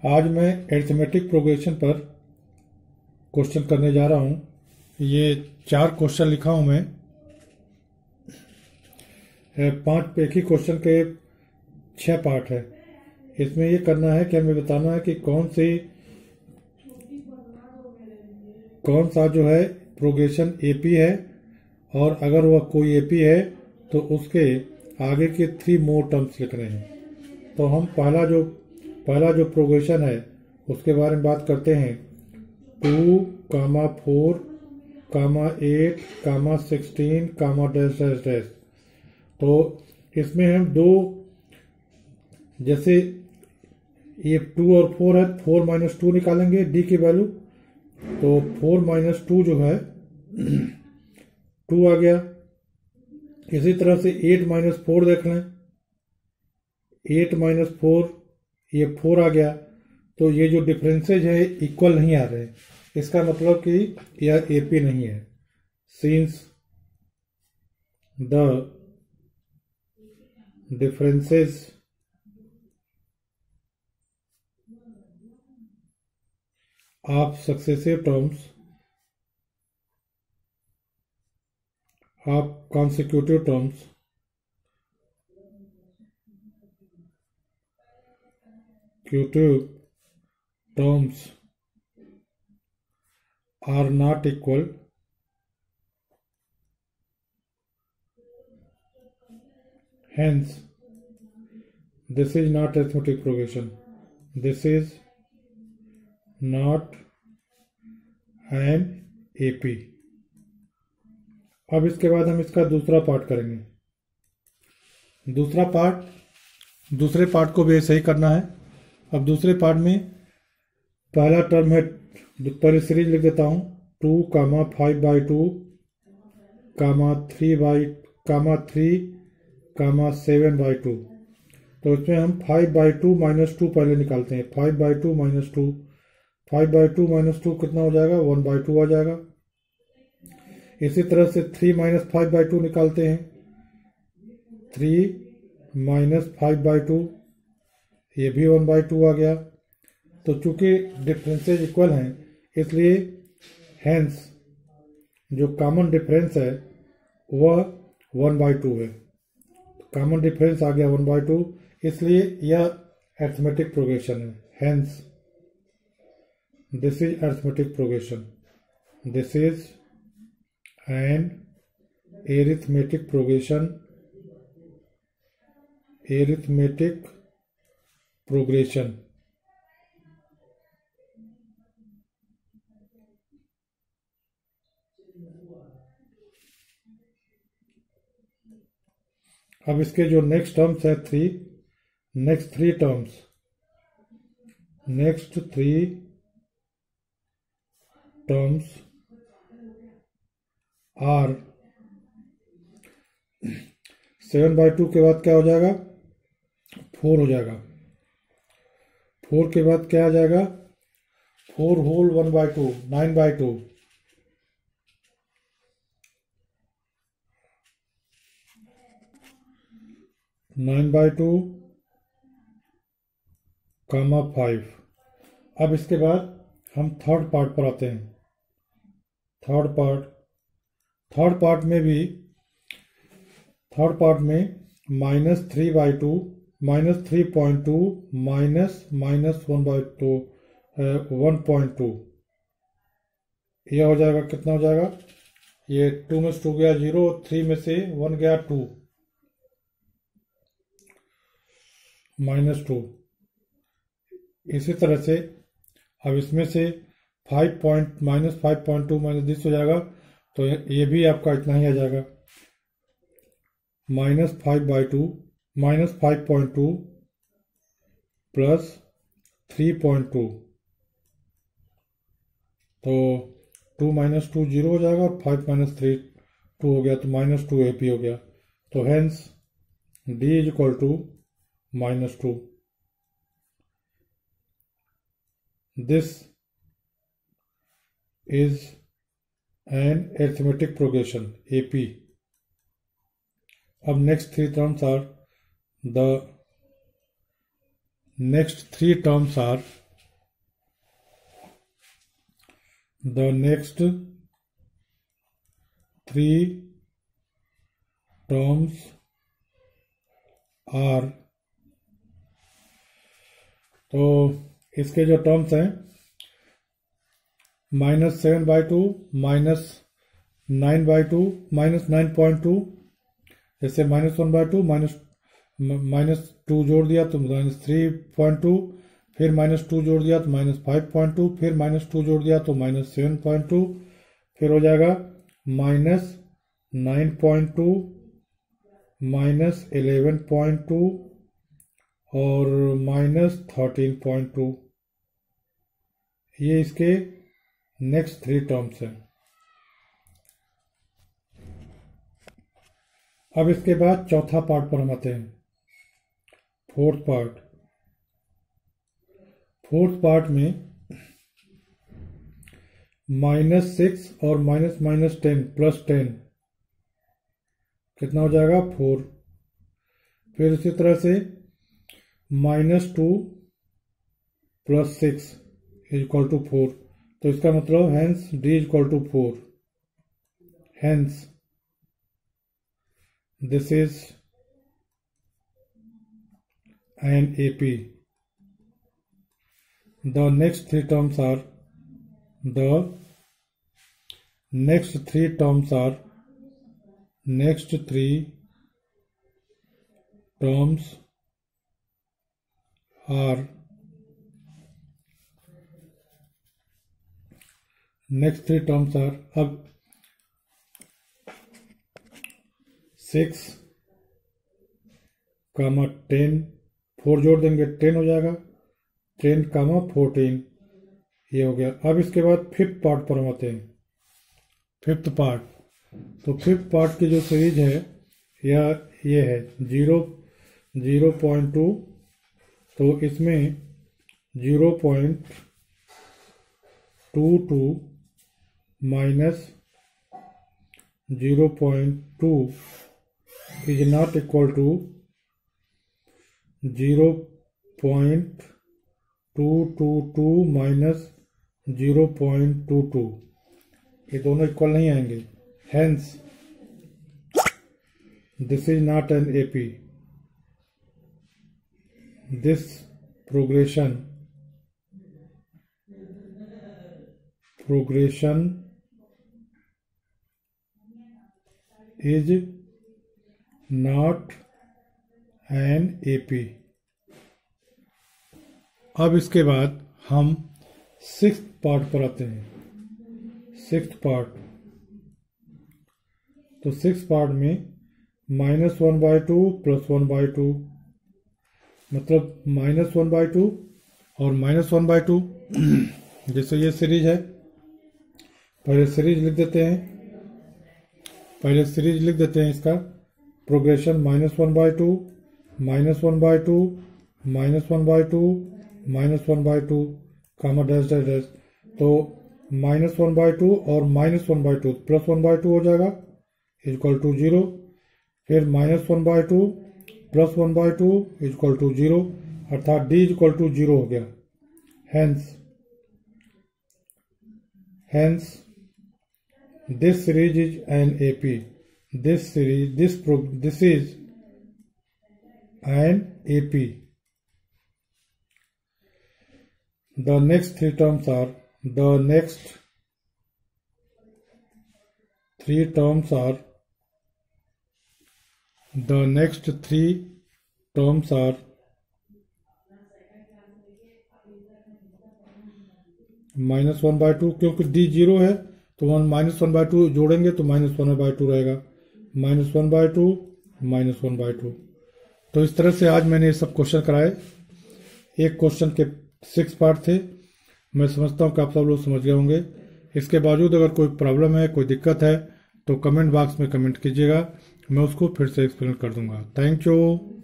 आज मैं arithmetic progression पर क्वेश्चन करने जा रहा हूँ। ये 4 क्वेश्चन लिखा हूँ मैं। 5 एक ही क्वेश्चन के 6 पार्ट है। इसमें ये करना है कि हमें बताना है कि कौन सा जो है प्रोग्रेशन एपी है, और अगर वह कोई एपी है तो उसके आगे के 3 मोर टर्म्स लिखने हैं। तो हम पहला जो प्रोग्रेशन है उसके बारे में बात करते हैं। 2, 4, 8, 16, डैश डैश डैश। तो इसमें हम जैसे ये 2 और 4 है, 4 - 2 निकालेंगे डी की वैल्यू। तो 4 - 2 जो है 2 आ गया। इसी तरह से 8 - 4 देख लें, 8 - 4 ये 4 आ गया। तो ये जो डिफरेंसेज है इक्वल नहीं आ रहे, इसका मतलब कि यह एपी नहीं है। Since the differences of successive terms of consecutive terms are not equal, hence this is not arithmetic progression. This is not an AP. अब इसके बाद हम इसका दूसरा पार्ट करेंगे। दूसरे पार्ट को भी ऐसे ही करना है। अब दूसरे पार्ट में पहला टर्म है, पहले सीरीज लिख देता हूँ। 2, 5/2, 3, 7/2। तो इसमें हम 5/2 - 2 पहले निकालते हैं। 5/2 - 2, 5/2 - 2 कितना हो जाएगा? 1/2 आ जाएगा। इसी तरह से 3 - 5/2 निकालते हैं। 3 - 5/2 ये भी 1/2 आ गया। तो चूंकि डिफरेंसेज इक्वल हैं, इसलिए हेंस जो कॉमन डिफरेंस है वह 1/2 है। कॉमन डिफरेंस आ गया 1/2, इसलिए यह अरिथमेटिक प्रोग्रेशन है। Hence this is arithmetic progression. This is an arithmetic progression। अब इसके जो नेक्स्ट टर्म्स है नेक्स्ट थ्री टर्म्स आर 7/2 के बाद क्या हो जाएगा? 4 हो जाएगा। 4 के बाद क्या आ जाएगा? 4 होल 1/2, 9/2। 9/2, 5। अब इसके बाद हम थर्ड पार्ट पर आते हैं। थर्ड पार्ट में -3/2, -3.2, -1/2 यह हो जाएगा। कितना हो जाएगा? ये 2 में से 2 गया 0, 3 में से 1 गया 2, -2। इसी तरह से अब इसमें से -5.2 - this हो जाएगा। तो ये भी आपका इतना ही आ जाएगा। -5/2 -5.2 + 3.2। तो 2 - 2 0 हो जाएगा, और 5 - 3 2 हो गया। तो -2 AP हो गया। तो hence D = -2। This is an arithmetic progression AP. अब next three terms are the next 3 terms are, तो इसके जो टर्म्स हैं -7/2, -9/2, -9.2, जैसे -1/2 -2 जोड़ दिया तो -3.2, फिर -2 जोड़ दिया तो -5.2, फिर -2 जोड़ दिया तो -7.2, फिर हो जाएगा -9.2, -11.2 और -13.2। ये इसके नेक्स्ट 3 टर्म्स हैं। अब इसके बाद चौथा पार्ट पर हम आते हैं, फोर्थ पार्ट। फोर्थ पार्ट में -6 और -10 + 10 कितना हो जाएगा 4। फिर इसी तरह से -2 + 6 = 4। तो इसका मतलब hence D = 4। Hence this is an AP. The next 3 terms are next 3 terms are next 3 terms are next 3 terms are अब 6, 10, 4 जोड़ देंगे 10 हो जाएगा, 10, 14 ये हो गया। अब इसके बाद फिफ्थ पार्ट पर हम आते हैं, फिफ्थ पार्ट। तो फिफ्थ पार्ट की जो सीरीज है ये है 0.2, तो इसमें 0.22 minus 0.2 is not equal to 0.222 minus 0.22, ये दोनों इक्वल नहीं आएंगे। Hence this is not an AP। This progression is not an AP। अब इसके बाद हम 6th पार्ट पर आते हैं, 6th पार्ट। तो 6th पार्ट में -1/2 + 1/2, मतलब -1/2 और -1/2। जैसे ये सीरीज है, पहले सीरीज लिख देते हैं, इसका प्रोग्रेशन -1/2, -1/2, -1/2, -1/2, डैश डैश डैश। तो -1/2 और -1/2 + 1/2 हो जाएगा = 0। फिर -1/2 + 1/2 = 0, अर्थात D = 0 हो गया। Hence this series is an AP। This is an AP। The next 3 terms are -1/2, क्योंकि D 0 है तो -1/2 जोड़ेंगे तो -1/2 रहेगा, -1/2, -1/2। तो इस तरह से आज मैंने ये सब क्वेश्चन कराए। एक क्वेश्चन के 6 पार्ट थे। मैं समझता हूँ कि आप सब लोग समझ गए होंगे। इसके बावजूद अगर कोई प्रॉब्लम है, कोई दिक्कत है तो कमेंट बॉक्स में कमेंट कीजिएगा, मैं उसको फिर से एक्सप्लेन कर दूंगा। Thank you.